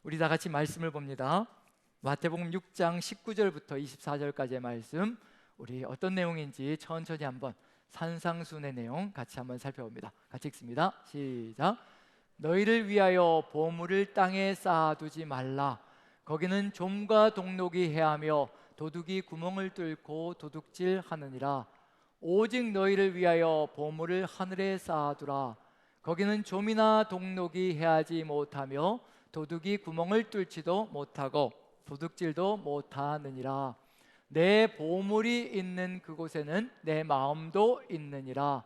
우리 다 같이 말씀을 봅니다. 마태복음 6장 19절부터 24절까지의 말씀, 우리 어떤 내용인지 천천히 한번 산상순의 내용 같이 한번 살펴봅니다. 같이 읽습니다. 시작. 너희를 위하여 보물을 땅에 쌓아두지 말라. 거기는 좀과 동록이 해하며 도둑이 구멍을 뚫고 도둑질하느니라. 오직 너희를 위하여 보물을 하늘에 쌓아두라. 거기는 좀이나 동록이 해하지 못하며 도둑이 구멍을 뚫지도 못하고 도둑질도 못하느니라. 내 보물이 있는 그곳에는 내 마음도 있느니라.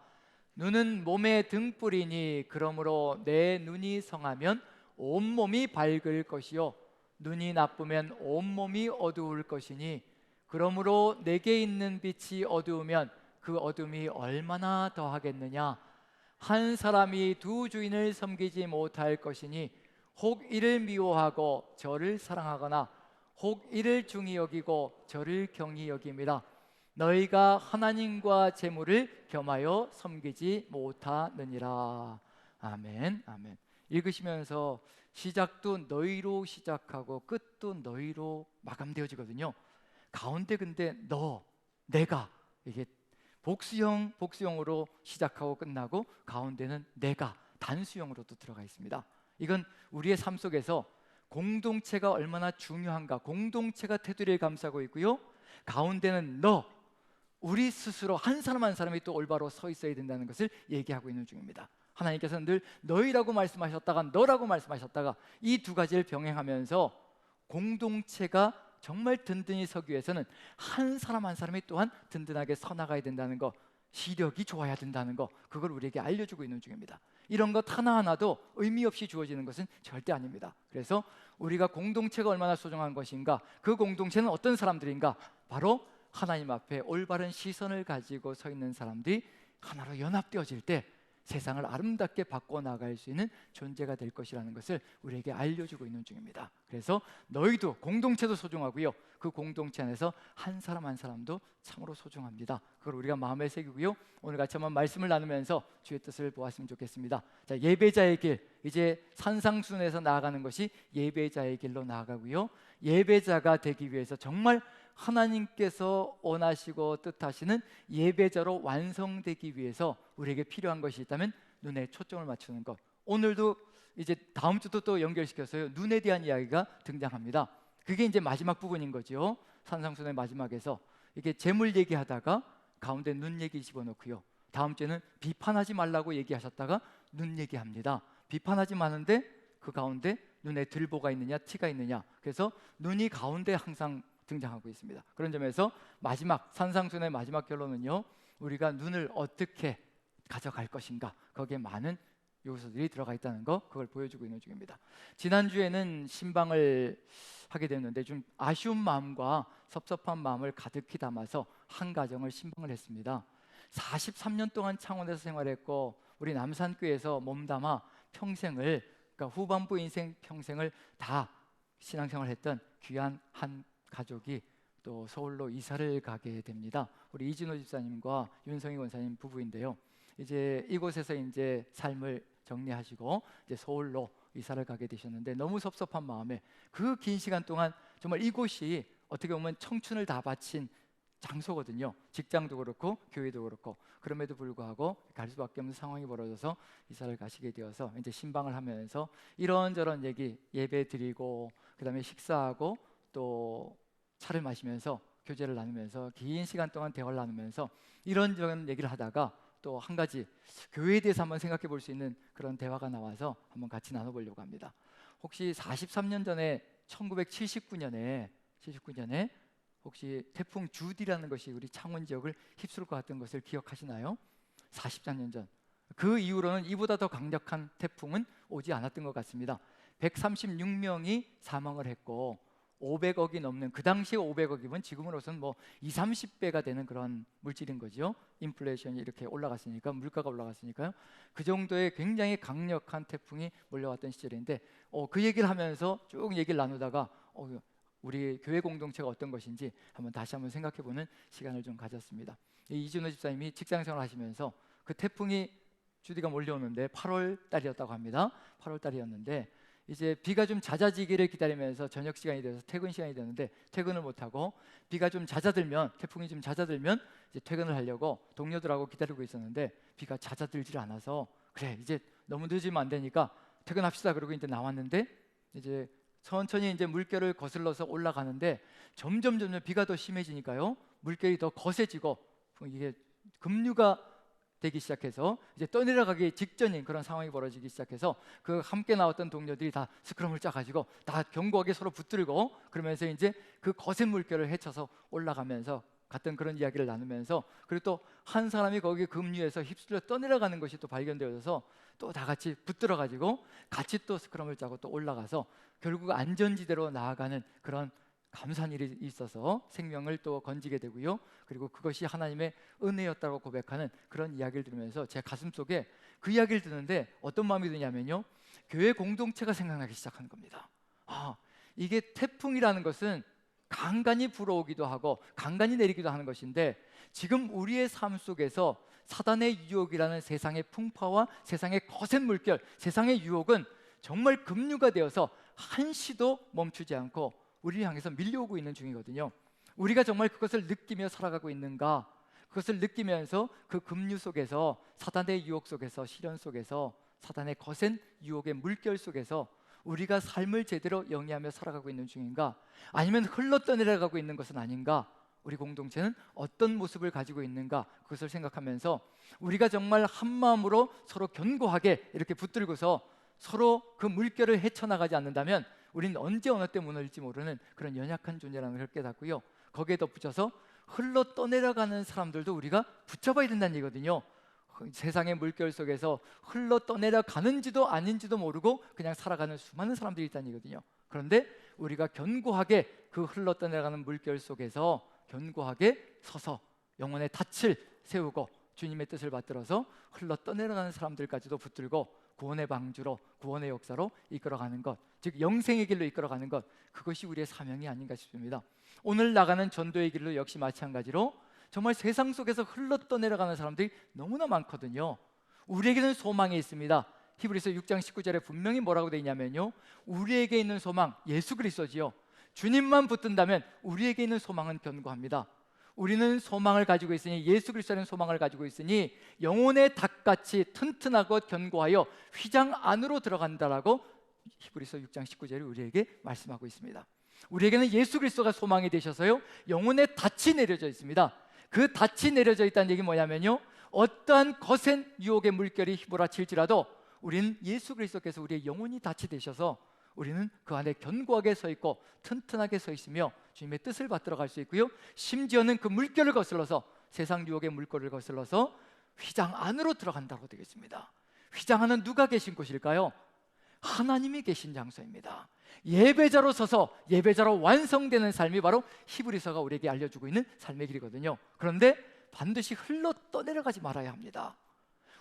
눈은 몸의 등불이니 그러므로 내 눈이 성하면 온몸이 밝을 것이요 눈이 나쁘면 온몸이 어두울 것이니 그러므로 내게 있는 빛이 어두우면 그 어둠이 얼마나 더하겠느냐. 한 사람이 두 주인을 섬기지 못할 것이니 혹 이를 미워하고 저를 사랑하거나 혹 이를 중히 여기고 저를 경히 여김이라. 너희가 하나님과 재물을 겸하여 섬기지 못하느니라. 아멘. 아멘. 읽으시면서 시작도 너희로 시작하고 끝도 너희로 마감되어지거든요. 가운데 근데 너, 내가, 이게 복수형으로 시작하고 끝나고 가운데는 내가 단수형으로도 들어가 있습니다. 이건 우리의 삶 속에서 공동체가 얼마나 중요한가, 공동체가 테두리를 감싸고 있고요, 가운데는 너, 우리 스스로 한 사람 한 사람이 또 올바로 서 있어야 된다는 것을 얘기하고 있는 중입니다. 하나님께서는 늘 너희라고 말씀하셨다가 너라고 말씀하셨다가 이 두 가지를 병행하면서 공동체가 정말 든든히 서기 위해서는 한 사람 한 사람이 또한 든든하게 서 나가야 된다는 것, 시력이 좋아야 된다는 것, 그걸 우리에게 알려주고 있는 중입니다. 이런 것 하나하나도 의미 없이 주어지는 것은 절대 아닙니다. 그래서 우리가 공동체가 얼마나 소중한 것인가, 그 공동체는 어떤 사람들인가, 바로 하나님 앞에 올바른 시선을 가지고 서 있는 사람들이 하나로 연합되어질 때 세상을 아름답게 바꿔나갈 수 있는 존재가 될 것이라는 것을 우리에게 알려주고 있는 중입니다. 그래서 너희도, 공동체도 소중하고요, 그 공동체 안에서 한 사람 한 사람도 참으로 소중합니다. 그걸 우리가 마음에 새기고요, 오늘 같이 한번 말씀을 나누면서 주의 뜻을 보았으면 좋겠습니다. 자, 예배자의 길, 이제 산상순에서 나아가는 것이 예배자의 길로 나아가고요, 예배자가 되기 위해서 정말 하나님께서 원하시고 뜻하시는 예배자로 완성되기 위해서 우리에게 필요한 것이 있다면 눈에 초점을 맞추는 것. 오늘도 이제 다음 주도 또 연결시켜서요, 눈에 대한 이야기가 등장합니다. 그게 이제 마지막 부분인 거죠. 산상순의 마지막에서 이게 재물 얘기하다가 가운데 눈 얘기 집어넣고요, 다음 주에는 비판하지 말라고 얘기하셨다가 눈 얘기합니다. 비판하지 마는데 그 가운데 눈에 들보가 있느냐 티가 있느냐, 그래서 눈이 가운데 항상 등장하고 있습니다. 그런 점에서 마지막 산상순의 마지막 결론은요, 우리가 눈을 어떻게 가져갈 것인가, 거기에 많은 요소들이 들어가 있다는 거, 그걸 보여주고 있는 중입니다. 지난주에는 신방을 하게 됐는데 좀 아쉬운 마음과 섭섭한 마음을 가득히 담아서 한 가정을 신방을 했습니다. 43년 동안 창원에서 생활했고 우리 남산교회에서 몸담아 평생을, 그러니까 후반부 인생 평생을 다 신앙생활했던 귀한 한 가족이 또 서울로 이사를 가게 됩니다. 우리 이진호 집사님과 윤성희 원사님 부부인데요, 이제 이곳에서 이제 삶을 정리하시고 이제 서울로 이사를 가게 되셨는데 너무 섭섭한 마음에 그 긴 시간 동안 정말 이곳이 어떻게 보면 청춘을 다 바친 장소거든요. 직장도 그렇고 교회도 그렇고. 그럼에도 불구하고 갈 수밖에 없는 상황이 벌어져서 이사를 가시게 되어서 이제 신방을 하면서 이런저런 얘기, 예배 드리고 그다음에 식사하고 또 차를 마시면서 교제를 나누면서 긴 시간 동안 대화를 나누면서 이런저런 얘기를 하다가 또 한 가지 교회에 대해서 한번 생각해 볼 수 있는 그런 대화가 나와서 한번 같이 나눠보려고 합니다. 혹시 43년 전에 1979년에 혹시 태풍 주디라는 것이 우리 창원 지역을 휩쓸 것 같은 것을 기억하시나요? 44년 전. 그 이후로는 이보다 더 강력한 태풍은 오지 않았던 것 같습니다. 136명이 사망을 했고 500억이 넘는, 그 당시에 500억이면 지금으로서는 뭐 20, 30배가 되는 그런 물질인 거죠. 인플레이션이 이렇게 올라갔으니까, 물가가 올라갔으니까요. 그 정도의 굉장히 강력한 태풍이 몰려왔던 시절인데 그 얘기를 하면서 쭉 얘기를 나누다가 우리 교회 공동체가 어떤 것인지 다시 한번 생각해보는 시간을 좀 가졌습니다. 이진호 집사님이 직장생활 하시면서 그 태풍이 주디가 몰려오는데 8월 달이었다고 합니다. 8월 달이었는데 이제 비가 좀 잦아지기를 기다리면서 저녁 시간이 돼서 퇴근 시간이 되는데 퇴근을 못하고, 비가 좀 잦아들면, 태풍이 좀 잦아들면 이제 퇴근을 하려고 동료들하고 기다리고 있었는데 비가 잦아들질 않아서 그래 이제 너무 늦으면 안 되니까 퇴근합시다 그러고 이제 나왔는데, 이제 천천히 이제 물결을 거슬러서 올라가는데 점점 비가 더 심해지니까요 물결이 더 거세지고 이게 급류가 되기 시작해서 이제 떠내려가기 직전인 그런 상황이 벌어지기 시작해서 그 함께 나왔던 동료들이 다 스크럼을 짜가지고 다 견고하게 서로 붙들고, 그러면서 이제 그 거센 물결을 헤쳐서 올라가면서 같은 그런 이야기를 나누면서, 그리고 또 한 사람이 거기 급류에서 휩쓸려 떠내려가는 것이 또 발견되어서 또 다 같이 붙들어가지고 같이 또 스크럼을 짜고 또 올라가서 결국 안전지대로 나아가는 그런 감사한 일이 있어서 생명을 또 건지게 되고요. 그리고 그것이 하나님의 은혜였다고 고백하는 그런 이야기를 들으면서 제 가슴 속에 그 이야기를 듣는데 어떤 마음이 드냐면요, 교회 공동체가 생각나기 시작하는 겁니다. 이게 태풍이라는 것은 간간히 불어오기도 하고 간간히 내리기도 하는 것인데, 지금 우리의 삶 속에서 사단의 유혹이라는 세상의 풍파와 세상의 거센 물결, 세상의 유혹은 정말 급류가 되어서 한시도 멈추지 않고 우리를 향해서 밀려오고 있는 중이거든요. 우리가 정말 그것을 느끼며 살아가고 있는가? 그것을 느끼면서 그 급류 속에서, 사단의 유혹 속에서, 시련 속에서, 사단의 거센 유혹의 물결 속에서 우리가 삶을 제대로 영위하며 살아가고 있는 중인가? 아니면 흘러떠내려가고 있는 것은 아닌가? 우리 공동체는 어떤 모습을 가지고 있는가? 그것을 생각하면서 우리가 정말 한 마음으로 서로 견고하게 이렇게 붙들고서 서로 그 물결을 헤쳐나가지 않는다면 우리는 언제 어느 때 무너질지 모르는 그런 연약한 존재라는 걸 깨닫고요, 거기에 덧붙여서 흘러 떠내려가는 사람들도 우리가 붙잡아야 된다는 얘기거든요. 세상의 물결 속에서 흘러 떠내려가는지도 아닌지도 모르고 그냥 살아가는 수많은 사람들이 있다는 얘기거든요. 그런데 우리가 견고하게 그 흘러 떠내려가는 물결 속에서 견고하게 서서 영혼의 닻을 세우고 주님의 뜻을 받들어서 흘러 떠내려가는 사람들까지도 붙들고 구원의 방주로, 구원의 역사로 이끌어가는 것, 즉 영생의 길로 이끌어가는 것, 그것이 우리의 사명이 아닌가 싶습니다. 오늘 나가는 전도의 길로 역시 마찬가지로 정말 세상 속에서 흘러 떠내려가는 사람들이 너무나 많거든요. 우리에게는 소망이 있습니다. 히브리서 6장 19절에 분명히 뭐라고 되어 있냐면요, 우리에게 있는 소망 예수 그리스도지요. 주님만 붙든다면 우리에게 있는 소망은 견고합니다. 우리는 소망을 가지고 있으니, 예수 그리스도라는 소망을 가지고 있으니 영혼의 닭같이 튼튼하고 견고하여 휘장 안으로 들어간다라고 히브리서 6장 19절이 우리에게 말씀하고 있습니다. 우리에게는 예수 그리스도가 소망이 되셔서요 영혼의 닻이 내려져 있습니다. 그 닻이 내려져 있다는 얘기 뭐냐면요, 어떠한 거센 유혹의 물결이 휘몰아칠지라도 우리는 예수 그리스도께서 우리의 영혼이 닻이 되셔서 우리는 그 안에 견고하게 서 있고 튼튼하게 서 있으며 주님의 뜻을 받들어 갈 수 있고요, 심지어는 그 물결을 거슬러서, 세상 유혹의 물결을 거슬러서 휘장 안으로 들어간다고 되겠습니다. 휘장 안은 누가 계신 곳일까요? 하나님이 계신 장소입니다. 예배자로 서서 예배자로 완성되는 삶이 바로 히브리서가 우리에게 알려주고 있는 삶의 길이거든요. 그런데 반드시 흘러 떠내려가지 말아야 합니다.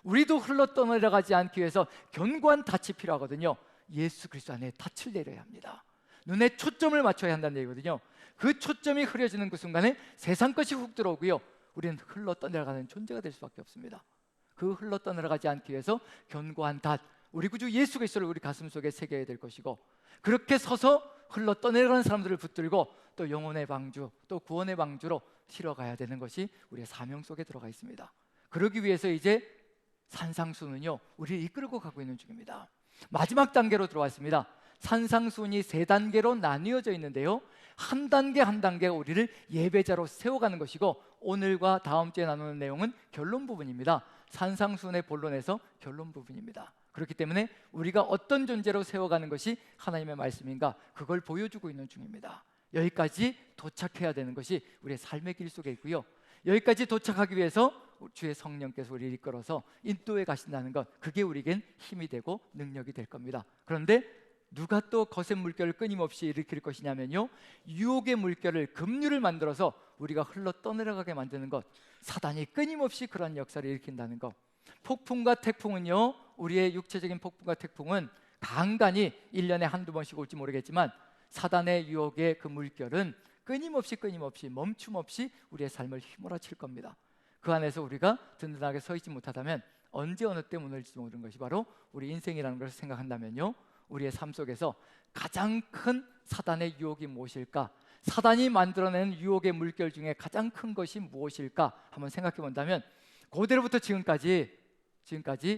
우리도 흘러 떠내려가지 않기 위해서 견고한 닻이 필요하거든요. 예수 그리스도 안에 닻을 내려야 합니다. 눈에 초점을 맞춰야 한다는 얘기거든요. 그 초점이 흐려지는 그 순간에 세상 것이 훅 들어오고요, 우리는 흘러 떠내려가는 존재가 될 수밖에 없습니다. 그 흘러 떠내려가지 않기 위해서 견고한 닻, 우리 구주 예수 그리스도를 우리 가슴 속에 새겨야 될 것이고, 그렇게 서서 흘러 떠내려가는 사람들을 붙들고 또 영혼의 방주, 또 구원의 방주로 실어가야 되는 것이 우리의 사명 속에 들어가 있습니다. 그러기 위해서 이제 산상수는요 우리를 이끌고 가고 있는 중입니다. 마지막 단계로 들어왔습니다. 산상수훈이 세 단계로 나뉘어져 있는데요, 한 단계 한 단계가 우리를 예배자로 세워가는 것이고, 오늘과 다음 주에 나누는 내용은 결론 부분입니다. 산상수훈의 본론에서 결론 부분입니다. 그렇기 때문에 우리가 어떤 존재로 세워가는 것이 하나님의 말씀인가, 그걸 보여주고 있는 중입니다. 여기까지 도착해야 되는 것이 우리의 삶의 길 속에 있고요, 여기까지 도착하기 위해서 주의 성령께서 우리를 이끌어서 인도에 가신다는 것, 그게 우리에겐 힘이 되고 능력이 될 겁니다. 그런데 누가 또 거센 물결을 끊임없이 일으킬 것이냐면요, 유혹의 물결을, 급류를 만들어서 우리가 흘러 떠내려가게 만드는 것, 사단이 끊임없이 그런 역사를 일으킨다는 것. 폭풍과 태풍은요, 우리의 육체적인 폭풍과 태풍은 간간히 1년에 한두 번씩 올지 모르겠지만, 사단의 유혹의 그 물결은 끊임없이 멈춤 없이 우리의 삶을 휘몰아칠 겁니다. 그 안에서 우리가 든든하게 서 있지 못하다면 언제 어느 때 무너질지 모르는 것이 바로 우리 인생이라는 것을 생각한다면요, 우리의 삶 속에서 가장 큰 사단의 유혹이 무엇일까? 사단이 만들어내는 유혹의 물결 중에 가장 큰 것이 무엇일까? 한번 생각해 본다면 고대로부터 지금까지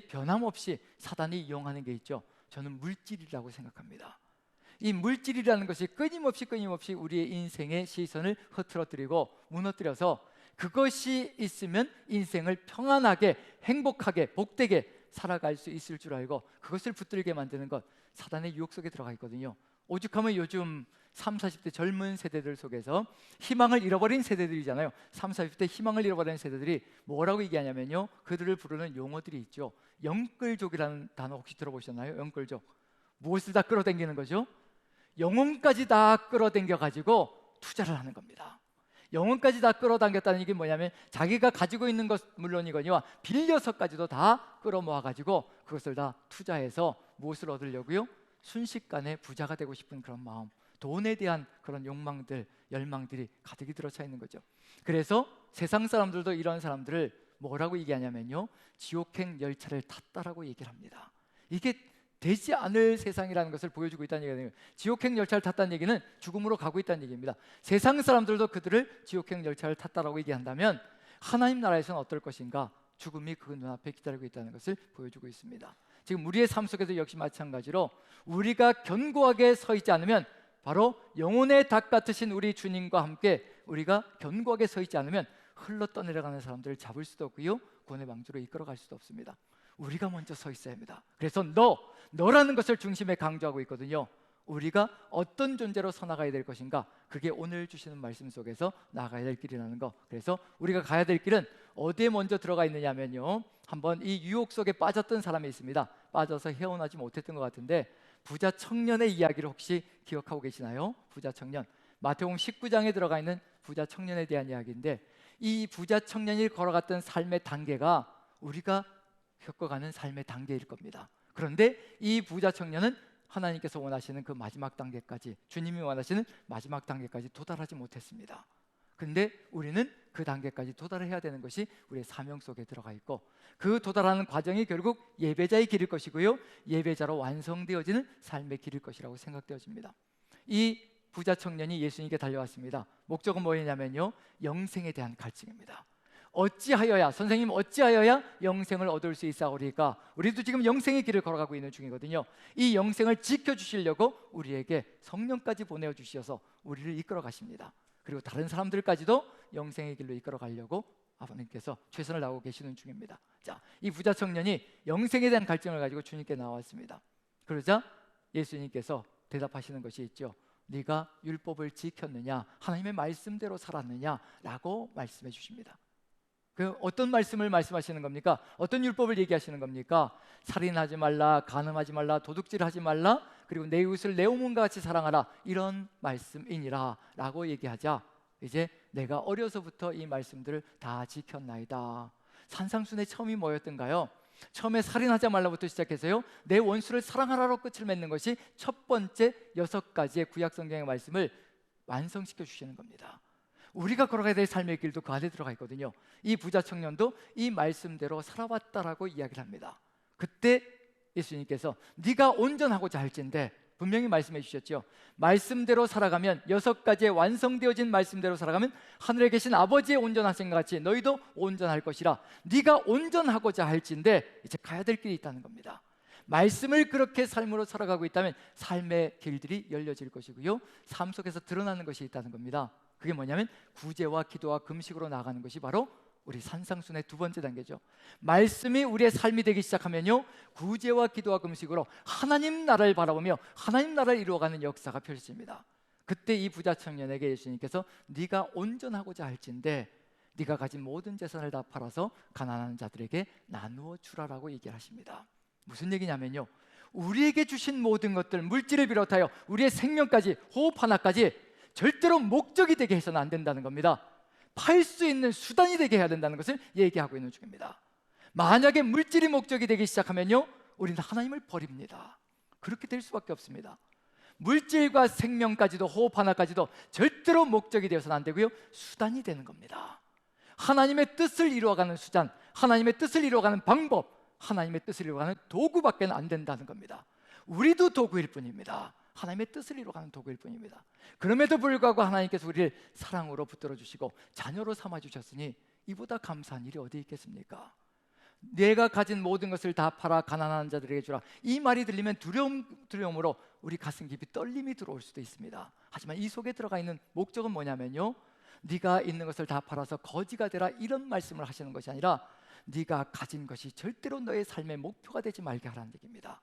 변함없이 사단이 이용하는 게 있죠. 저는 물질이라고 생각합니다. 이 물질이라는 것이 끊임없이 우리의 인생의 시선을 흐트러뜨리고 무너뜨려서 그것이 있으면 인생을 평안하게, 행복하게, 복되게 살아갈 수 있을 줄 알고 그것을 붙들게 만드는 것, 사단의 유혹 속에 들어가 있거든요. 오죽하면 요즘 30, 40대 젊은 세대들 속에서 희망을 잃어버린 세대들이잖아요. 30, 40대 희망을 잃어버린 세대들이 뭐라고 얘기하냐면요, 그들을 부르는 용어들이 있죠. 영끌족이라는 단어 혹시 들어보셨나요? 영끌족. 무엇을 다 끌어당기는 거죠? 영혼까지 다 끌어당겨 가지고 투자를 하는 겁니다. 영혼까지 다 끌어당겼다는 얘기 뭐냐면 자기가 가지고 있는 것 물론이거니와 빌려서까지도 다 끌어모아 가지고 그것을 다 투자해서 무엇을 얻으려고요? 순식간에 부자가 되고 싶은 그런 마음, 돈에 대한 그런 욕망들, 열망들이 가득히 들어차 있는 거죠. 그래서 세상 사람들도 이런 사람들을 뭐라고 얘기하냐면요, 지옥행 열차를 탔다라고 얘기를 합니다. 이게 되지 않을 세상이라는 것을 보여주고 있다는 얘기예요. 지옥행 열차를 탔다는 얘기는 죽음으로 가고 있다는 얘기입니다. 세상 사람들도 그들을 지옥행 열차를 탔다라고 얘기한다면 하나님 나라에서는 어떨 것인가? 죽음이 그 눈앞에 기다리고 있다는 것을 보여주고 있습니다. 지금 우리의 삶 속에도 역시 마찬가지로 우리가 견고하게 서 있지 않으면, 바로 영혼의 닭 같으신 우리 주님과 함께 우리가 견고하게 서 있지 않으면 흘러 떠내려가는 사람들을 잡을 수도 없고요, 구원의 방주로 이끌어갈 수도 없습니다. 우리가 먼저 서 있어야 합니다. 그래서 너라는 것을 중심에 강조하고 있거든요. 우리가 어떤 존재로 서나가야 될 것인가, 그게 오늘 주시는 말씀 속에서 나가야 될 길이라는 거. 그래서 우리가 가야 될 길은 어디에 먼저 들어가 있느냐면요, 한번 이 유혹 속에 빠졌던 사람이 있습니다. 빠져서 헤어나지 못했던 것 같은데, 부자 청년의 이야기를 혹시 기억하고 계시나요? 부자 청년, 마태복음 19장에 들어가 있는 부자 청년에 대한 이야기인데, 이 부자 청년이 걸어갔던 삶의 단계가 우리가 겪어가는 삶의 단계일 겁니다. 그런데 이 부자 청년은 하나님께서 원하시는 그 마지막 단계까지, 주님이 원하시는 마지막 단계까지 도달하지 못했습니다. 그런데 우리는 그 단계까지 도달해야 되는 것이 우리의 사명 속에 들어가 있고, 그 도달하는 과정이 결국 예배자의 길일 것이고요, 예배자로 완성되어지는 삶의 길일 것이라고 생각되어집니다. 이 부자 청년이 예수님께 달려왔습니다. 목적은 뭐였냐면요, 영생에 대한 갈증입니다. 어찌하여야, 선생님 어찌하여야 영생을 얻을 수 있사오리까? 우리도 지금 영생의 길을 걸어가고 있는 중이거든요. 이 영생을 지켜주시려고 우리에게 성령까지 보내주셔서 우리를 이끌어 가십니다. 그리고 다른 사람들까지도 영생의 길로 이끌어 가려고 아버님께서 최선을 다하고 계시는 중입니다. 자, 이 부자 청년이 영생에 대한 갈증을 가지고 주님께 나왔습니다. 그러자 예수님께서 대답하시는 것이 있죠. 네가 율법을 지켰느냐, 하나님의 말씀대로 살았느냐 라고 말씀해 주십니다. 그 어떤 말씀을 말씀하시는 겁니까? 어떤 율법을 얘기하시는 겁니까? 살인하지 말라, 간음하지 말라, 도둑질하지 말라, 그리고 내 이웃을 내 몸과 같이 사랑하라, 이런 말씀이니라 라고 얘기하자, 이제 내가 어려서부터 이 말씀들을 다 지켰나이다. 산상순의 처음이 뭐였던가요? 처음에 살인하지 말라부터 시작해서요, 내 원수를 사랑하라로 끝을 맺는 것이 첫 번째 6가지의 구약 성경의 말씀을 완성시켜 주시는 겁니다. 우리가 걸어가야 될 삶의 길도 그 안에 들어가 있거든요. 이 부자 청년도 이 말씀대로 살아왔다라고 이야기를 합니다. 그때 예수님께서 네가 온전하고자 할진대, 분명히 말씀해 주셨죠. 말씀대로 살아가면, 6가지의 완성되어진 말씀대로 살아가면 하늘에 계신 아버지의 온전하신 것 같이 너희도 온전할 것이라. 네가 온전하고자 할진대, 이제 가야 될 길이 있다는 겁니다. 말씀을 그렇게 삶으로 살아가고 있다면 삶의 길들이 열려질 것이고요, 삶 속에서 드러나는 것이 있다는 겁니다. 그게 뭐냐면 구제와 기도와 금식으로 나가는 것이 바로 우리 산상순의 2번째 단계죠. 말씀이 우리의 삶이 되기 시작하면요, 구제와 기도와 금식으로 하나님 나라를 바라보며 하나님 나라를 이루어가는 역사가 펼쳐집니다. 그때 이 부자 청년에게 예수님께서 네가 온전하고자 할진대 네가 가진 모든 재산을 다 팔아서 가난한 자들에게 나누어 주라라고 얘기를 하십니다. 무슨 얘기냐면요, 우리에게 주신 모든 것들, 물질을 비롯하여 우리의 생명까지, 호흡 하나까지 절대로 목적이 되게 해서는 안 된다는 겁니다. 팔 수 있는 수단이 되게 해야 된다는 것을 얘기하고 있는 중입니다. 만약에 물질이 목적이 되기 시작하면요, 우리는 하나님을 버립니다. 그렇게 될 수밖에 없습니다. 물질과 생명까지도, 호흡 하나까지도 절대로 목적이 되어서는 안 되고요, 수단이 되는 겁니다. 하나님의 뜻을 이루어가는 수단, 하나님의 뜻을 이루어가는 방법, 하나님의 뜻을 이루어가는 도구밖에 안 된다는 겁니다. 우리도 도구일 뿐입니다. 하나님의 뜻을 이루어가는 도구일 뿐입니다. 그럼에도 불구하고 하나님께서 우리를 사랑으로 붙들어 주시고 자녀로 삼아 주셨으니 이보다 감사한 일이 어디 있겠습니까? 내가 가진 모든 것을 다 팔아 가난한 자들에게 주라. 이 말이 들리면 두려움으로 우리 가슴 깊이 떨림이 들어올 수도 있습니다. 하지만 이 속에 들어가 있는 목적은 뭐냐면요, 네가 있는 것을 다 팔아서 거지가 되라, 이런 말씀을 하시는 것이 아니라 네가 가진 것이 절대로 너의 삶의 목표가 되지 말게 하라는 얘기입니다.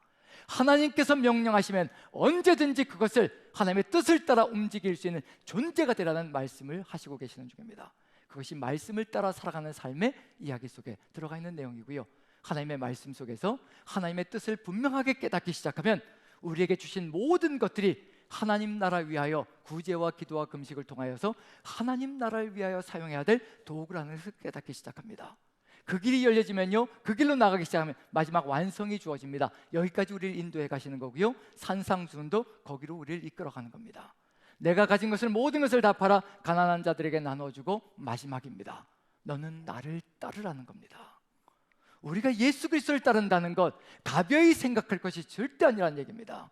하나님께서 명령하시면 언제든지 그것을 하나님의 뜻을 따라 움직일 수 있는 존재가 되라는 말씀을 하시고 계시는 중입니다. 그것이 말씀을 따라 살아가는 삶의 이야기 속에 들어가 있는 내용이고요, 하나님의 말씀 속에서 하나님의 뜻을 분명하게 깨닫기 시작하면 우리에게 주신 모든 것들이 하나님 나라 위하여 구제와 기도와 금식을 통하여서 하나님 나라를 위하여 사용해야 될 도구라는 것을 깨닫기 시작합니다. 그 길이 열려지면요, 그 길로 나가기 시작하면 마지막 완성이 주어집니다. 여기까지 우리를 인도해 가시는 거고요, 산상수훈도 거기로 우리를 이끌어가는 겁니다. 내가 가진 것을, 모든 것을 다 팔아 가난한 자들에게 나눠주고 마지막입니다. 너는 나를 따르라는 겁니다. 우리가 예수 그리스도를 따른다는 것 가벼이 생각할 것이 절대 아니라는 얘기입니다.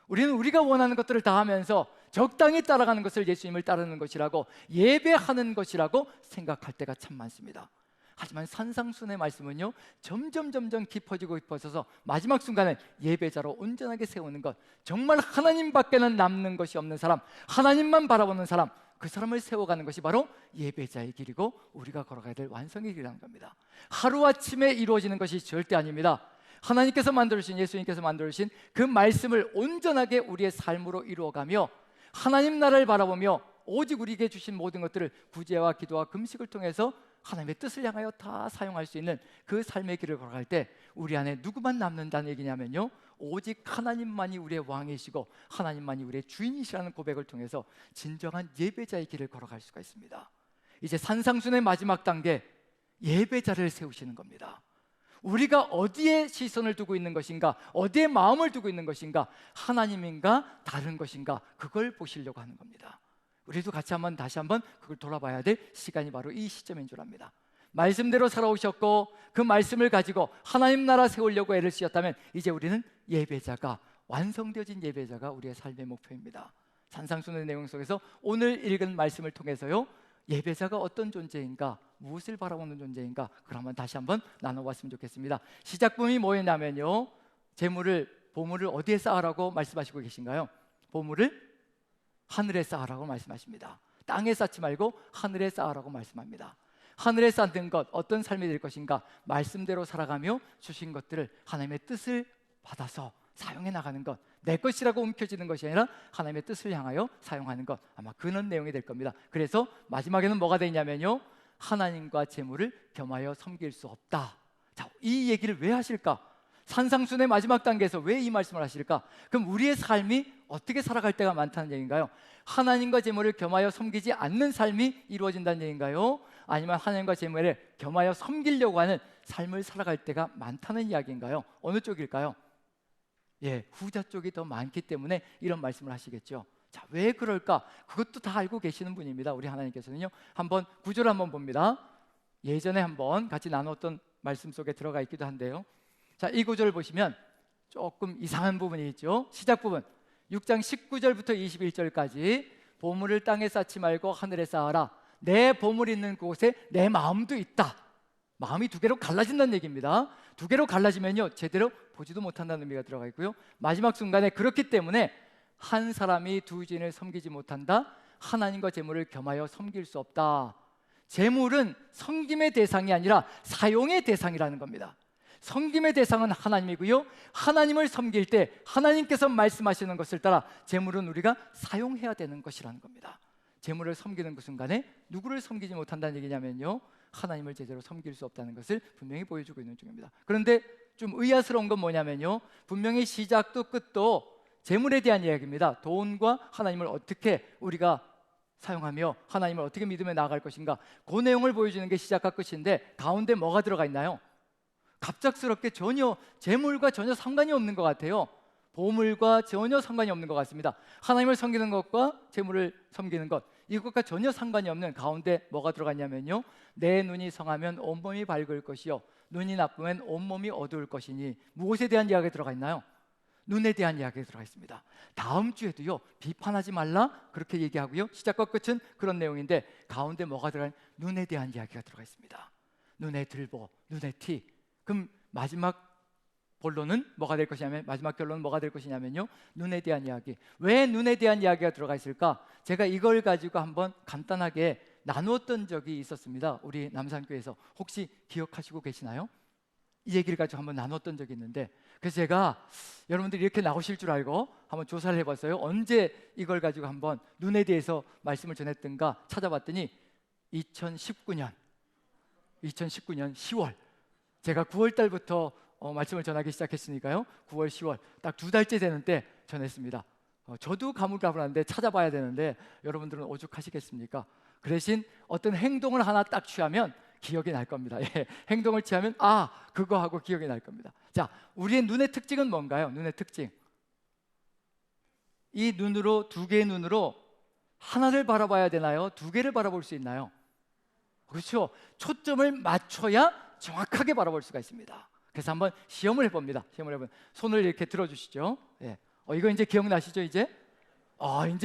우리는 우리가 원하는 것들을 다 하면서 적당히 따라가는 것을 예수님을 따르는 것이라고, 예배하는 것이라고 생각할 때가 참 많습니다. 하지만 산상수훈의 말씀은요, 점점 깊어지고 깊어져서 마지막 순간에 예배자로 온전하게 세우는 것, 정말 하나님밖에는 남는 것이 없는 사람, 하나님만 바라보는 사람, 그 사람을 세워가는 것이 바로 예배자의 길이고 우리가 걸어가야 될 완성의 길이라는 겁니다. 하루아침에 이루어지는 것이 절대 아닙니다. 하나님께서 만들어주신, 예수님께서 만들어주신 그 말씀을 온전하게 우리의 삶으로 이루어가며 하나님 나라를 바라보며 오직 우리에게 주신 모든 것들을 구제와 기도와 금식을 통해서 하나님의 뜻을 향하여 다 사용할 수 있는 그 삶의 길을 걸어갈 때 우리 안에 누구만 남는다는 얘기냐면요, 오직 하나님만이 우리의 왕이시고 하나님만이 우리의 주인이시라는 고백을 통해서 진정한 예배자의 길을 걸어갈 수가 있습니다. 이제 산상수훈의 마지막 단계, 예배자를 세우시는 겁니다. 우리가 어디에 시선을 두고 있는 것인가, 어디에 마음을 두고 있는 것인가, 하나님인가 다른 것인가, 그걸 보시려고 하는 겁니다. 우리도 같이 다시 한번 그걸 돌아봐야 될 시간이 바로 이 시점인 줄 압니다. 말씀대로 살아오셨고 그 말씀을 가지고 하나님 나라 세우려고 애를 쓰셨다면 이제 우리는 예배자가, 완성되어진 예배자가 우리의 삶의 목표입니다. 산상수훈의 내용 속에서 오늘 읽은 말씀을 통해서요, 예배자가 어떤 존재인가, 무엇을 바라보는 존재인가, 그러면 다시 한번 나눠봤으면 좋겠습니다. 시작 부분이 뭐였냐면요, 보물을 어디에 쌓으라고 말씀하시고 계신가요? 보물을 하늘에 쌓으라고 말씀하십니다. 땅에 쌓지 말고 하늘에 쌓으라고 말씀합니다. 하늘에 쌓는 것, 어떤 삶이 될 것인가, 말씀대로 살아가며 주신 것들을 하나님의 뜻을 받아서 사용해 나가는 것, 내 것이라고 움켜쥐는 것이 아니라 하나님의 뜻을 향하여 사용하는 것, 아마 그런 내용이 될 겁니다. 그래서 마지막에는 뭐가 되냐면요, 하나님과 재물을 겸하여 섬길 수 없다. 자, 이 얘기를 왜 하실까? 산상수훈의 마지막 단계에서 왜 이 말씀을 하실까? 그럼 우리의 삶이 어떻게 살아갈 때가 많다는 얘기인가요? 하나님과 재물을 겸하여 섬기지 않는 삶이 이루어진다는 얘기인가요? 아니면 하나님과 재물을 겸하여 섬기려고 하는 삶을 살아갈 때가 많다는 이야기인가요? 어느 쪽일까요? 후자 쪽이 더 많기 때문에 이런 말씀을 하시겠죠. 자, 왜 그럴까? 그것도 다 알고 계시는 분입니다. 우리 하나님께서는요. 한번 구절을 한번 봅니다. 예전에 한번 같이 나눴던 말씀 속에 들어가 있기도 한데요. 자, 이 구절을 보시면 조금 이상한 부분이 있죠. 시작 부분 6장 19절부터 21절까지 보물을 땅에 쌓지 말고 하늘에 쌓아라. 내 보물이 있는 곳에 내 마음도 있다. 마음이 두 개로 갈라진다는 얘기입니다. 두 개로 갈라지면요, 제대로 보지도 못한다는 의미가 들어가 있고요, 마지막 순간에 그렇기 때문에 한 사람이 두 주인을 섬기지 못한다. 하나님과 재물을 겸하여 섬길 수 없다. 재물은 섬김의 대상이 아니라 사용의 대상이라는 겁니다. 섬김의 대상은 하나님이고요, 하나님을 섬길 때 하나님께서 말씀하시는 것을 따라 재물은 우리가 사용해야 되는 것이라는 겁니다. 재물을 섬기는 그 순간에 누구를 섬기지 못한다는 얘기냐면요, 하나님을 제대로 섬길 수 없다는 것을 분명히 보여주고 있는 중입니다. 그런데 좀 의아스러운 건 뭐냐면요, 분명히 시작도 끝도 재물에 대한 이야기입니다. 돈과 하나님을 어떻게 우리가 사용하며 하나님을 어떻게 믿으며 나아갈 것인가, 그 내용을 보여주는 게 시작과 끝인데 가운데 뭐가 들어가 있나요? 갑작스럽게 전혀 재물과 전혀 상관이 없는 것 같아요. 보물과 전혀 상관이 없는 것 같습니다. 하나님을 섬기는 것과 재물을 섬기는 것, 이것과 전혀 상관이 없는 가운데 뭐가 들어갔냐면요, 내 눈이 성하면 온몸이 밝을 것이요 눈이 나쁘면 온몸이 어두울 것이니. 무엇에 대한 이야기가 들어가 있나요? 눈에 대한 이야기가 들어가 있습니다. 다음 주에도요, 비판하지 말라 그렇게 얘기하고요, 시작과 끝은 그런 내용인데 가운데 뭐가 들어가 있는 눈에 대한 이야기가 들어가 있습니다. 눈에 들보, 눈에 티. 그럼 마지막 본론은 뭐가 될 것이냐면, 마지막 결론은 뭐가 될 것이냐면요, 눈에 대한 이야기. 왜 눈에 대한 이야기가 들어가 있을까? 제가 이걸 가지고 한번 간단하게 나누었던 적이 있었습니다. 우리 남산교회에서. 혹시 기억하시고 계시나요? 이 얘기를 가지고 한번 나눴던 적이 있는데, 그래서 제가 여러분들이 이렇게 나오실 줄 알고 한번 조사를 해봤어요. 언제 이걸 가지고 한번 눈에 대해서 말씀을 전했던가 찾아봤더니 2019년 10월, 제가 9월 달부터 말씀을 전하기 시작했으니까요, 9월, 10월 딱 2달째 되는 때 전했습니다. 저도 가물가물한데 찾아봐야 되는데 여러분들은 오죽하시겠습니까? 그 대신 어떤 행동을 하나 딱 취하면 기억이 날 겁니다. 예, 행동을 취하면 그거 하고 기억이 날 겁니다. 자, 우리의 눈의 특징은 뭔가요? 눈의 특징. 이 눈으로, 두 개의 눈으로 하나를 바라봐야 되나요? 두 개를 바라볼 수 있나요? 그렇죠. 초점을 맞춰야 정확하게 바라볼 수가 있습니다. 그래서 한번 시험을 해봅니다. 손을 이렇게 들어주시죠. 예. 이거 이제 기억나시죠? 이제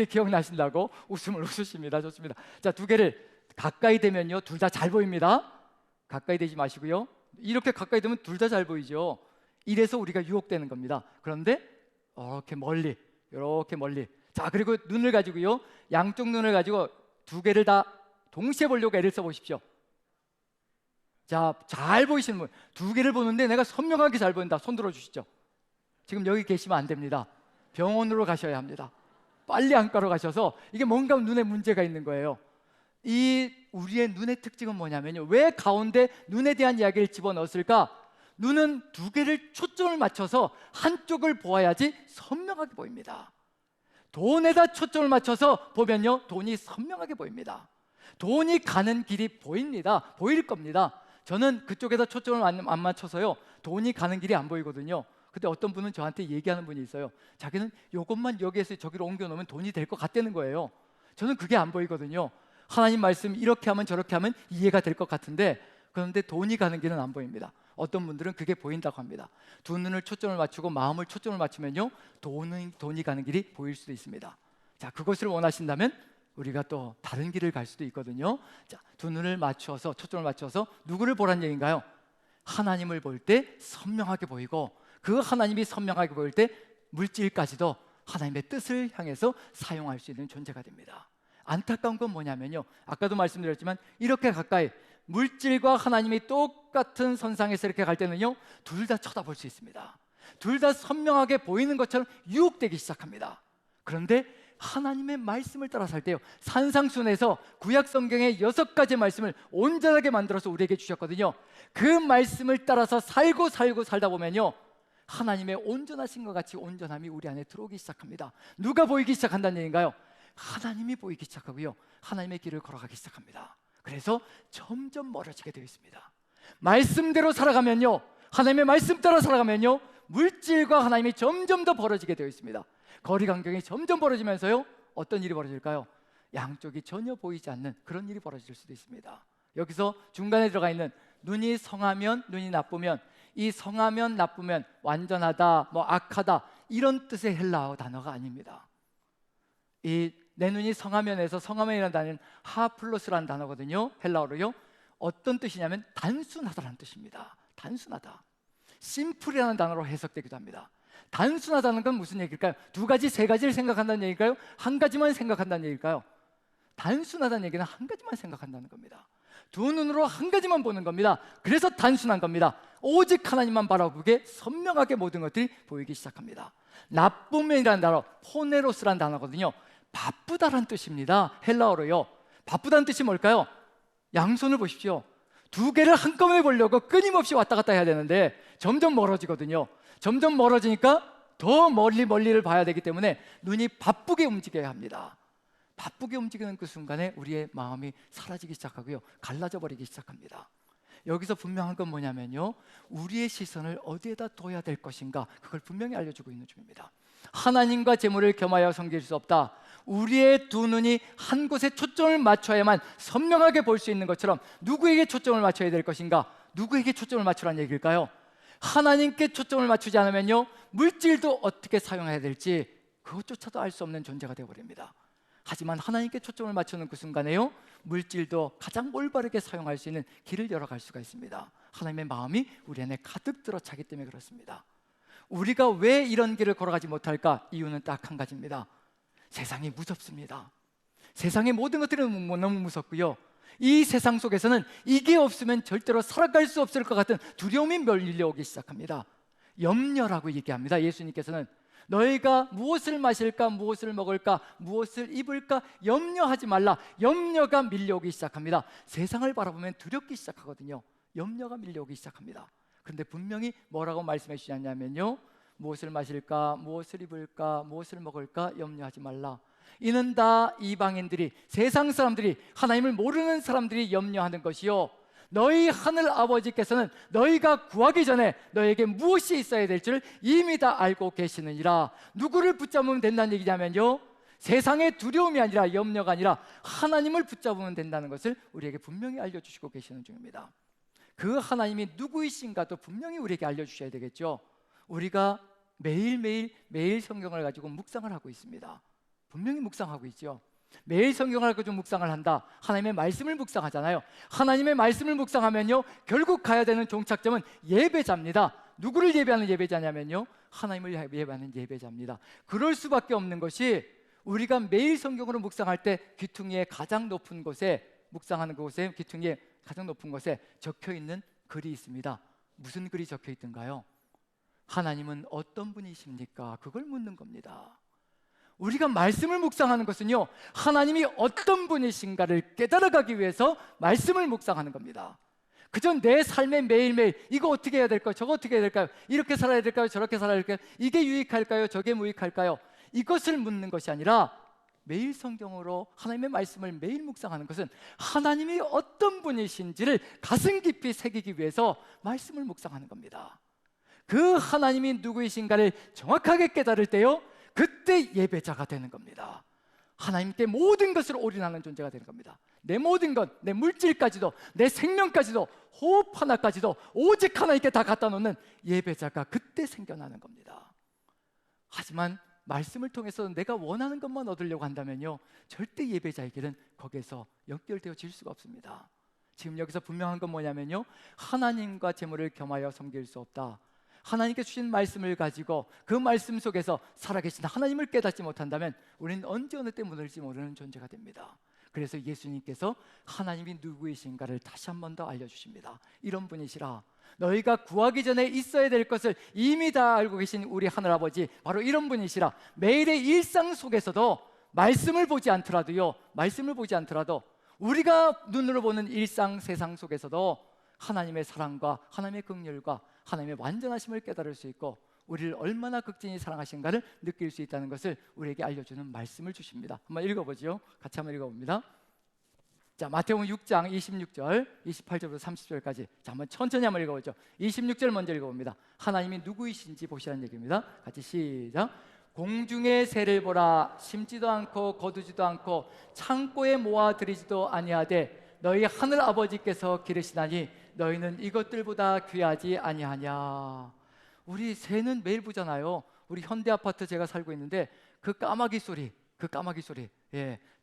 기억나신다고 웃음을 웃으십니다. 좋습니다. 자, 두 개를 가까이 되면요, 둘 다 잘 보입니다. 가까이 되지 마시고요. 이렇게 가까이 되면 둘 다 잘 보이죠. 이래서 우리가 유혹되는 겁니다. 그런데 이렇게 멀리. 자, 그리고 눈을 가지고요, 양쪽 눈을 가지고 두 개를 다 동시에 보려고 애를 써보십시오. 자, 잘 보이시는 분, 두 개를 보는데 내가 선명하게 잘 보인다. 손 들어주시죠. 지금 여기 계시면 안 됩니다. 병원으로 가셔야 합니다. 빨리 안과로 가셔서, 이게 뭔가 눈에 문제가 있는 거예요. 이 우리의 눈의 특징은 뭐냐면요, 왜 가운데 눈에 대한 이야기를 집어넣었을까? 눈은 두 개를 초점을 맞춰서 한쪽을 보아야지 선명하게 보입니다. 돈에다 초점을 맞춰서 보면요, 돈이 선명하게 보입니다. 돈이 가는 길이 보입니다. 보일 겁니다. 저는 그쪽에다 초점을 안 맞춰서요, 돈이 가는 길이 안 보이거든요. 근데 어떤 분은 저한테 얘기하는 분이 있어요. 자기는 이것만 여기에서 저기로 옮겨 놓으면 돈이 될 것 같다는 거예요. 저는 그게 안 보이거든요. 하나님 말씀 이렇게 하면 저렇게 하면 이해가 될 것 같은데, 그런데 돈이 가는 길은 안 보입니다. 어떤 분들은 그게 보인다고 합니다. 두 눈을 초점을 맞추고 마음을 초점을 맞추면요, 돈이 가는 길이 보일 수도 있습니다. 자, 그것을 원하신다면 우리가 또 다른 길을 갈 수도 있거든요. 자, 두 눈을 맞춰서, 초점을 맞춰서 누구를 보란 얘기인가요? 하나님을 볼 때 선명하게 보이고, 그 하나님이 선명하게 보일 때 물질까지도 하나님의 뜻을 향해서 사용할 수 있는 존재가 됩니다. 안타까운 건 뭐냐면요, 아까도 말씀드렸지만 이렇게 가까이 물질과 하나님이 똑같은 선상에서 이렇게 갈 때는요, 둘 다 쳐다볼 수 있습니다. 둘 다 선명하게 보이는 것처럼 유혹되기 시작합니다. 그런데 하나님의 말씀을 따라 살 때요, 산상순에서 구약 성경의 6가지 말씀을 온전하게 만들어서 우리에게 주셨거든요. 그 말씀을 따라서 살고 살다 보면요, 하나님의 온전하신 것 같이 온전함이 우리 안에 들어오기 시작합니다. 누가 보이기 시작한다는 얘기인가요? 하나님이 보이기 시작하고요, 하나님의 길을 걸어가기 시작합니다. 그래서 점점 멀어지게 되어 있습니다. 말씀대로 살아가면요, 하나님의 말씀 따라 살아가면요, 물질과 하나님이 점점 더 벌어지게 되어 있습니다. 거리 간격이 점점 벌어지면서요, 어떤 일이 벌어질까요? 양쪽이 전혀 보이지 않는 그런 일이 벌어질 수도 있습니다. 여기서 중간에 들어가 있는 눈이 성하면, 눈이 나쁘면, 이 성하면 나쁘면 완전하다, 악하다, 이런 뜻의 헬라어 단어가 아닙니다. 이 내 눈이 성하면에서, 성하면이라는 단어는 하플로스라는 단어거든요. 헬라어로요. 어떤 뜻이냐면 단순하다라는 뜻입니다. 단순하다. 심플이라는 단어로 해석되기도 합니다. 단순하다는 건 무슨 얘기일까요? 두 가지, 세 가지를 생각한다는 얘기일까요? 한 가지만 생각한다는 얘기일까요? 단순하다는 얘기는 한 가지만 생각한다는 겁니다. 두 눈으로 한 가지만 보는 겁니다. 그래서 단순한 겁니다. 오직 하나님만 바라보게 선명하게 모든 것들이 보이기 시작합니다. 나쁨이라는 단어, 포네로스라는 단어거든요. 바쁘다라는 뜻입니다. 헬라어로요. 바쁘다는 뜻이 뭘까요? 양손을 보십시오. 두 개를 한꺼번에 보려고 끊임없이 왔다 갔다 해야 되는데 점점 멀어지거든요. 점점 멀어지니까 더 멀리를 봐야 되기 때문에 눈이 바쁘게 움직여야 합니다. 바쁘게 움직이는 그 순간에 우리의 마음이 사라지기 시작하고요, 갈라져 버리기 시작합니다. 여기서 분명한 건 뭐냐면요, 우리의 시선을 어디에다 둬야 될 것인가, 그걸 분명히 알려주고 있는 중입니다. 하나님과 재물을 겸하여 섬길 수 없다. 우리의 두 눈이 한 곳에 초점을 맞춰야만 선명하게 볼 수 있는 것처럼 누구에게 초점을 맞춰야 될 것인가? 누구에게 초점을 맞추라는 얘기일까요? 하나님께 초점을 맞추지 않으면요, 물질도 어떻게 사용해야 될지 그것조차도 알 수 없는 존재가 되어버립니다. 하지만 하나님께 초점을 맞추는 그 순간에요, 물질도 가장 올바르게 사용할 수 있는 길을 열어갈 수가 있습니다. 하나님의 마음이 우리 안에 가득 들어 차기 때문에 그렇습니다. 우리가 왜 이런 길을 걸어가지 못할까? 이유는 딱 한 가지입니다. 세상이 무섭습니다. 세상의 모든 것들이 너무 무섭고요, 이 세상 속에서는 이게 없으면 절대로 살아갈 수 없을 것 같은 두려움이 밀려오기 시작합니다. 염려라고 얘기합니다. 예수님께서는 너희가 무엇을 마실까, 무엇을 먹을까, 무엇을 입을까 염려하지 말라. 염려가 밀려오기 시작합니다. 세상을 바라보면 두렵기 시작하거든요. 염려가 밀려오기 시작합니다. 그런데 분명히 뭐라고 말씀해 주셨냐면요, 무엇을 마실까, 무엇을 입을까, 무엇을 먹을까 염려하지 말라. 이는 다 이방인들이, 세상 사람들이, 하나님을 모르는 사람들이 염려하는 것이요, 너희 하늘 아버지께서는 너희가 구하기 전에 너에게 무엇이 있어야 될지를 이미 다 알고 계시느니라. 누구를 붙잡으면 된다는 얘기냐면요, 세상의 두려움이 아니라, 염려가 아니라 하나님을 붙잡으면 된다는 것을 우리에게 분명히 알려주시고 계시는 중입니다. 그 하나님이 누구이신가도 분명히 우리에게 알려주셔야 되겠죠. 우리가 매일 성경을 가지고 묵상을 하고 있습니다. 분명히 묵상하고 있죠. 매일 성경을 가지고 묵상을 한다. 하나님의 말씀을 묵상하잖아요. 하나님의 말씀을 묵상하면요, 결국 가야 되는 종착점은 예배자입니다. 누구를 예배하는 예배자냐면요, 하나님을 예배하는 예배자입니다. 그럴 수밖에 없는 것이, 우리가 매일 성경으로 묵상할 때 귀퉁이의 가장 높은 곳에, 묵상하는 곳에 귀퉁이의 가장 높은 곳에 적혀 있는 글이 있습니다. 무슨 글이 적혀 있던가요? 하나님은 어떤 분이십니까? 그걸 묻는 겁니다. 우리가 말씀을 묵상하는 것은요, 하나님이 어떤 분이신가를 깨달아가기 위해서 말씀을 묵상하는 겁니다. 그저 내 삶의 매일매일 이거 어떻게 해야 될까요? 저거 어떻게 해야 될까요? 이렇게 살아야 될까요? 저렇게 살아야 될까요? 이게 유익할까요? 저게 무익할까요? 이것을 묻는 것이 아니라, 매일 성경으로 하나님의 말씀을 매일 묵상하는 것은 하나님이 어떤 분이신지를 가슴 깊이 새기기 위해서 말씀을 묵상하는 겁니다. 그 하나님이 누구이신가를 정확하게 깨달을 때요, 그때 예배자가 되는 겁니다. 하나님께 모든 것을 올인하는 존재가 되는 겁니다. 내 모든 것, 내 물질까지도, 내 생명까지도, 호흡 하나까지도 오직 하나님께 다 갖다 놓는 예배자가 그때 생겨나는 겁니다. 하지만 말씀을 통해서 내가 원하는 것만 얻으려고 한다면요, 절대 예배자의 길은 거기에서 연결되어질 수가 없습니다. 지금 여기서 분명한 건 뭐냐면요, 하나님과 재물을 겸하여 섬길 수 없다. 하나님께 주신 말씀을 가지고 그 말씀 속에서 살아계신 하나님을 깨닫지 못한다면 우리는 언제 어느 때 무너질지 모르는 존재가 됩니다. 그래서 예수님께서 하나님이 누구이신가를 다시 한 번 더 알려주십니다. 이런 분이시라. 너희가 구하기 전에 있어야 될 것을 이미 다 알고 계신 우리 하늘아버지, 바로 이런 분이시라. 매일의 일상 속에서도 말씀을 보지 않더라도요, 말씀을 보지 않더라도 우리가 눈으로 보는 일상 세상 속에서도 하나님의 사랑과 하나님의 긍휼과 하나님의 완전하심을 깨달을 수 있고, 우리를 얼마나 극진히 사랑하신가를 느낄 수 있다는 것을 우리에게 알려주는 말씀을 주십니다. 한번 읽어보죠. 같이 한번 읽어봅니다. 자, 마태복음 6장 26절, 28절부터 30절까지. 자, 한번 천천히 한번 읽어보죠. 26절 먼저 읽어봅니다. 하나님이 누구이신지 보시라는 얘기입니다. 같이 시작. 공중의 새를 보라. 심지도 않고 거두지도 않고 창고에 모아 들이지도 아니하되 너희 하늘 아버지께서 기르시나니 너희는 이것들보다 귀하지 아니하냐. 우리 새는 매일 보잖아요. 우리 현대 아파트 제가 살고 있는데 그 까마귀 소리,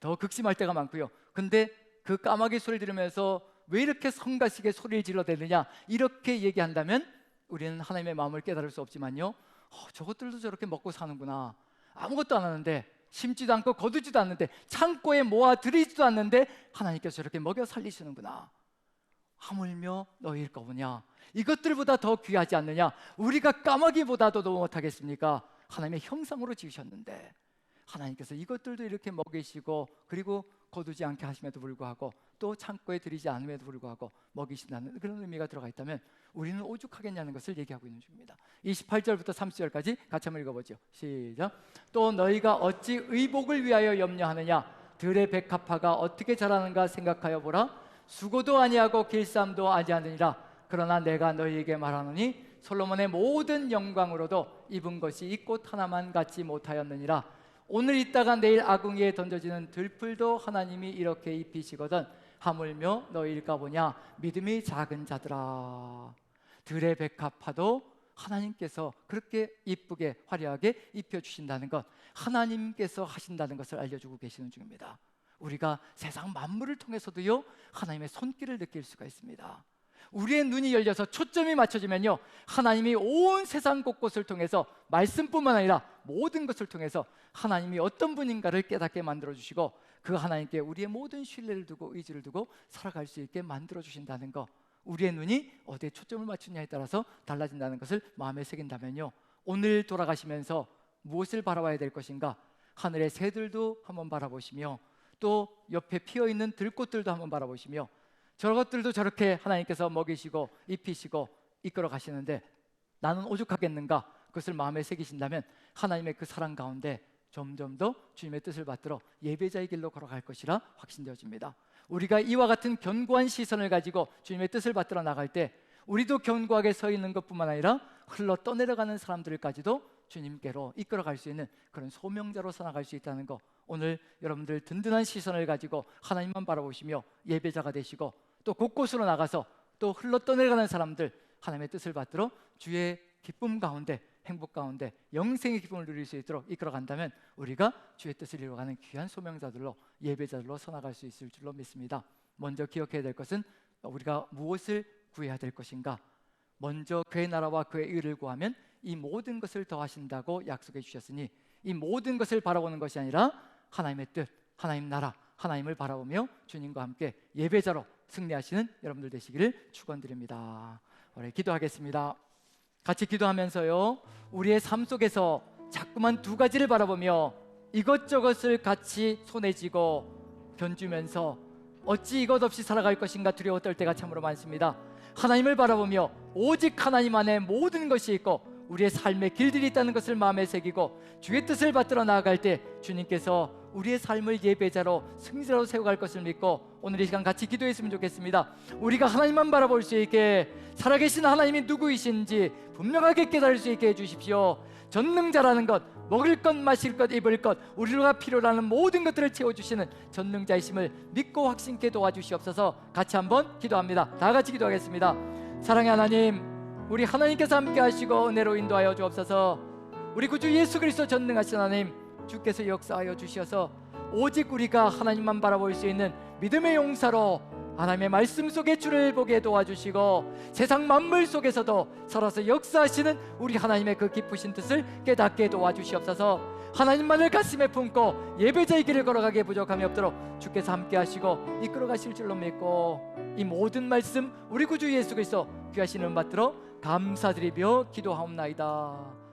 더 극심할 때가 많고요. 근데 그 까마귀 소리 들으면서 왜 이렇게 성가시게 소리를 질러대느냐, 이렇게 얘기한다면 우리는 하나님의 마음을 깨달을 수 없지만요, 저것들도 저렇게 먹고 사는구나. 아무것도 안 하는데, 심지도 않고 거두지도 않는데, 창고에 모아 들이지도 않는데 하나님께서 저렇게 먹여 살리시는구나. 하물며 너희일 거냐, 이것들보다 더 귀하지 않느냐. 우리가 까마귀보다도 더 못하겠습니까? 하나님의 형상으로 지으셨는데 하나님께서 이것들도 이렇게 먹이시고, 그리고 거두지 않게 하심에도 불구하고 또 창고에 들이지 않음에도 불구하고 먹이신다는 그런 의미가 들어가 있다면 우리는 오죽하겠냐는 것을 얘기하고 있는 중입니다. 28절부터 30절까지 같이 한번 읽어보죠. 시작. 또 너희가 어찌 의복을 위하여 염려하느냐. 들의 백합화가 어떻게 자라는가 생각하여 보라. 수고도 아니하고 길쌈도 아니하느니라. 그러나 내가 너희에게 말하노니 솔로몬의 모든 영광으로도 입은 것이 이 꽃 하나만 갖지 못하였느니라. 오늘 있다가 내일 아궁이에 던져지는 들풀도 하나님이 이렇게 입히시거든 하물며 너희일까 보냐. 믿음이 작은 자들아. 들의 백합화도 하나님께서 그렇게 이쁘게 화려하게 입혀주신다는 것, 하나님께서 하신다는 것을 알려주고 계시는 중입니다. 우리가 세상 만물을 통해서도요 하나님의 손길을 느낄 수가 있습니다. 우리의 눈이 열려서 초점이 맞춰지면요 하나님이 온 세상 곳곳을 통해서 말씀뿐만 아니라 모든 것을 통해서 하나님이 어떤 분인가를 깨닫게 만들어주시고 그 하나님께 우리의 모든 신뢰를 두고 의지를 두고 살아갈 수 있게 만들어주신다는 것, 우리의 눈이 어디에 초점을 맞추냐에 따라서 달라진다는 것을 마음에 새긴다면요 오늘 돌아가시면서 무엇을 바라봐야 될 것인가, 하늘의 새들도 한번 바라보시며 또 옆에 피어있는 들꽃들도 한번 바라보시며 저것들도 저렇게 하나님께서 먹이시고 입히시고 이끌어 가시는데 나는 오죽하겠는가, 그것을 마음에 새기신다면 하나님의 그 사랑 가운데 점점 더 주님의 뜻을 받들어 예배자의 길로 걸어갈 것이라 확신되어집니다. 우리가 이와 같은 견고한 시선을 가지고 주님의 뜻을 받들어 나갈 때 우리도 견고하게 서 있는 것뿐만 아니라 흘러 떠내려가는 사람들까지도 주님께로 이끌어갈 수 있는 그런 소명자로서 나갈 수 있다는 것, 오늘 여러분들 든든한 시선을 가지고 하나님만 바라보시며 예배자가 되시고 또 곳곳으로 나가서 또 흘러 떠내려가는 사람들 하나님의 뜻을 받들어 주의 기쁨 가운데, 행복 가운데 영생의 기쁨을 누릴 수 있도록 이끌어간다면 우리가 주의 뜻을 이루어가는 귀한 소명자들로, 예배자들로 서나갈 수 있을 줄로 믿습니다. 먼저 기억해야 될 것은 우리가 무엇을 구해야 될 것인가, 먼저 그의 나라와 그의 의를 구하면 이 모든 것을 더하신다고 약속해 주셨으니 이 모든 것을 바라보는 것이 아니라 하나님의 뜻, 하나님 나라, 하나님을 바라보며 주님과 함께 예배자로 승리하시는 여러분들 되시기를 축원드립니다. 우리 기도하겠습니다. 같이 기도하면서요 우리의 삶 속에서 자꾸만 두 가지를 바라보며 이것저것을 같이 손에 쥐고 견주면서 어찌 이것 없이 살아갈 것인가 두려워 떨 때가 참으로 많습니다. 하나님을 바라보며 오직 하나님 안에 모든 것이 있고 우리의 삶의 길들이 있다는 것을 마음에 새기고 주의 뜻을 받들어 나아갈 때 주님께서 우리의 삶을 예배자로 승리자로 세워갈 것을 믿고 오늘 이 시간 같이 기도했으면 좋겠습니다. 우리가 하나님만 바라볼 수 있게, 살아계신 하나님이 누구이신지 분명하게 깨달을 수 있게 해주십시오. 전능자라는 것, 먹을 것, 마실 것, 입을 것, 우리가 필요로 하는 모든 것들을 채워주시는 전능자이심을 믿고 확신케 도와주시옵소서. 같이 한번 기도합니다. 다 같이 기도하겠습니다. 사랑의 하나님, 우리 하나님께서 함께 하시고 은혜로 인도하여 주옵소서. 우리 구주 예수 그리스도 전능하신 하나님, 주께서 역사하여 주셔서 오직 우리가 하나님만 바라볼 수 있는 믿음의 용사로 하나님의 말씀 속에 주를 보게 도와주시고 세상 만물 속에서도 살아서 역사하시는 우리 하나님의 그 깊으신 뜻을 깨닫게 도와주시옵소서. 하나님만을 가슴에 품고 예배자의 길을 걸어가기에 부족함이 없도록 주께서 함께 하시고 이끌어 가실 줄로 믿고 이 모든 말씀 우리 구주 예수 그리스도 귀하신 은 받들어 감사드리며 기도하옵나이다.